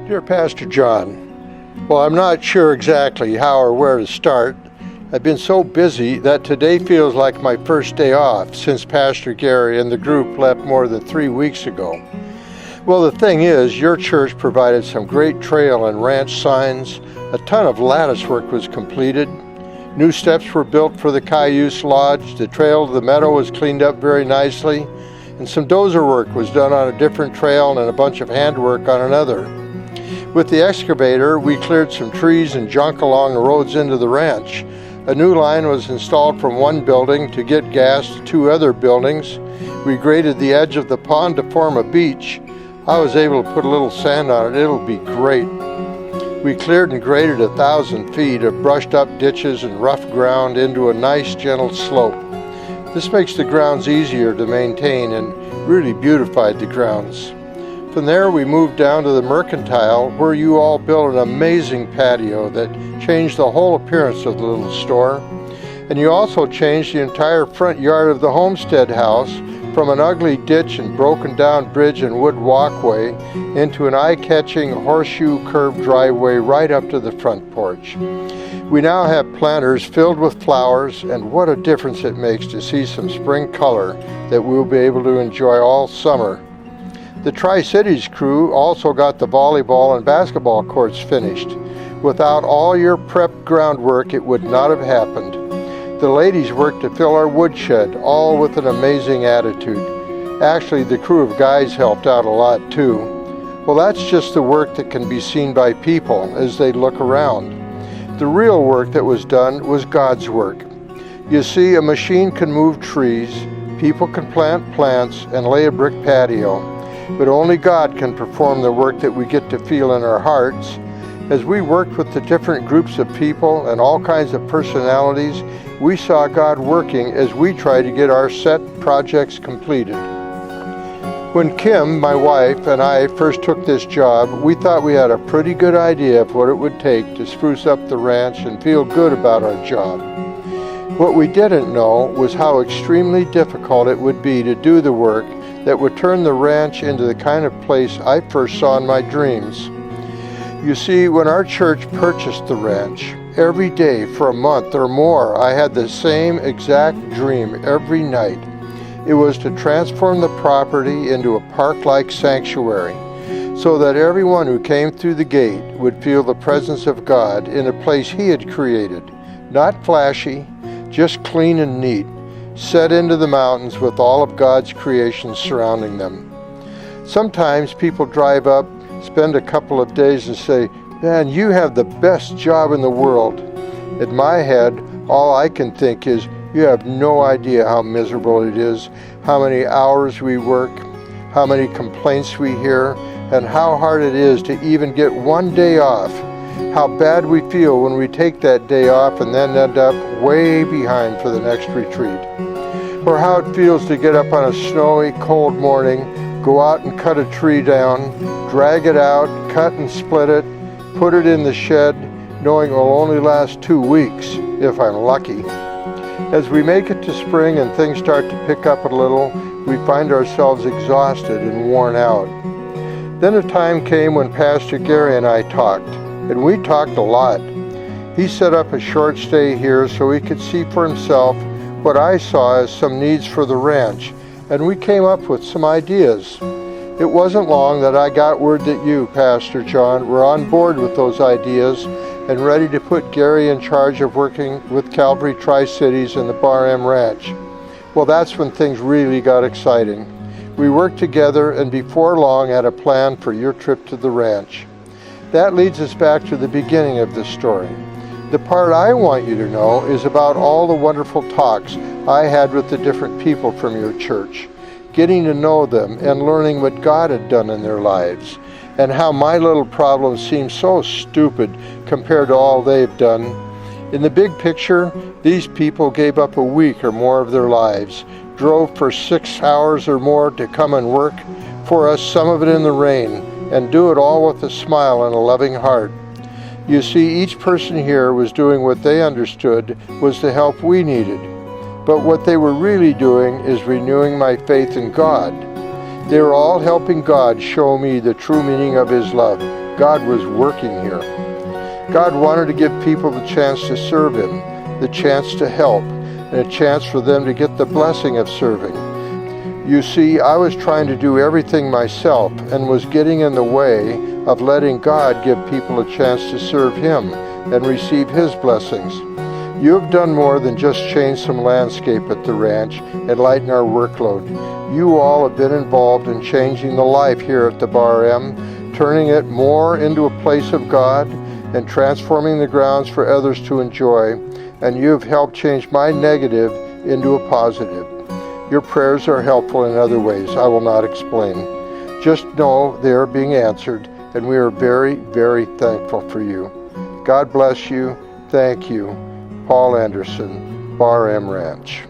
Dear Pastor John, well, I'm not sure exactly how or where to start. I've been so busy that today feels like my first day off since Pastor Gary and the group left more than 3 weeks ago. Well, the thing is, your church provided some great trail and ranch signs. A ton of lattice work was completed. New steps were built for the Cayuse Lodge. The trail to the meadow was cleaned up very nicely. And some dozer work was done on a different trail and a bunch of handwork on another. With the excavator, we cleared some trees and junk along the roads into the ranch. A new line was installed from one building to get gas to 2 other buildings. We graded the edge of the pond to form a beach. I was able to put a little sand on it. It'll be great. We cleared and graded 1,000 feet of brushed up ditches and rough ground into a nice gentle slope. This makes the grounds easier to maintain and really beautified the grounds. From there we moved down to the Mercantile, where you all built an amazing patio that changed the whole appearance of the little store. And you also changed the entire front yard of the Homestead house from an ugly ditch and broken down bridge and wood walkway into an eye-catching horseshoe curved driveway right up to the front porch. We now have planters filled with flowers, and what a difference it makes to see some spring color that we'll be able to enjoy all summer. The Tri-Cities crew also got the volleyball and basketball courts finished. Without all your prep groundwork, it would not have happened. The ladies worked to fill our woodshed, all with an amazing attitude. Actually, the crew of guys helped out a lot too. Well, that's just the work that can be seen by people as they look around. The real work that was done was God's work. You see, a machine can move trees, people can plant plants and lay a brick patio. But only God can perform the work that we get to feel in our hearts. As we worked with the different groups of people and all kinds of personalities, we saw God working as we tried to get our set projects completed. When Kim, my wife, and I first took this job, we thought we had a pretty good idea of what it would take to spruce up the ranch and feel good about our job. What we didn't know was how extremely difficult it would be to do the work that would turn the ranch into the kind of place I first saw in my dreams. You see, when our church purchased the ranch, every day for a month or more, I had the same exact dream every night. It was to transform the property into a park-like sanctuary, so that everyone who came through the gate would feel the presence of God in a place He had created, not flashy, just clean and neat, set into the mountains with all of God's creation surrounding them. Sometimes people drive up, spend a couple of days and say, "Man, you have the best job in the world." In my head, all I can think is, you have no idea how miserable it is, how many hours we work, how many complaints we hear, and how hard it is to even get one day off. How bad we feel when we take that day off and then end up way behind for the next retreat. Or how it feels to get up on a snowy, cold morning, go out and cut a tree down, drag it out, cut and split it, put it in the shed, knowing it will only last 2 weeks, if I'm lucky. As we make it to spring and things start to pick up a little, we find ourselves exhausted and worn out. Then a time came when Pastor Gary and I talked, and we talked a lot. He set up a short stay here so he could see for himself what I saw as some needs for the ranch, and we came up with some ideas. It wasn't long that I got word that you, Pastor John, were on board with those ideas and ready to put Gary in charge of working with Calvary Tri-Cities and the Bar M Ranch. Well, that's when things really got exciting. We worked together and before long had a plan for your trip to the ranch. That leads us back to the beginning of the story. The part I want you to know is about all the wonderful talks I had with the different people from your church, getting to know them and learning what God had done in their lives, and how my little problems seem so stupid compared to all they've done. In the big picture, these people gave up a week or more of their lives, drove for 6 hours or more to come and work for us, some of it in the rain, and do it all with a smile and a loving heart. You see, each person here was doing what they understood was the help we needed. But what they were really doing is renewing my faith in God. They were all helping God show me the true meaning of His love. God was working here. God wanted to give people the chance to serve Him, the chance to help, and a chance for them to get the blessing of serving. You see, I was trying to do everything myself and was getting in the way of letting God give people a chance to serve Him and receive His blessings. You have done more than just change some landscape at the ranch and lighten our workload. You all have been involved in changing the life here at the Bar M, turning it more into a place of God and transforming the grounds for others to enjoy, and you have helped change my negative into a positive. Your prayers are helpful in other ways I will not explain. Just know they are being answered, and we are very, very thankful for you. God bless you. Thank you. Paul Anderson, Bar M Ranch.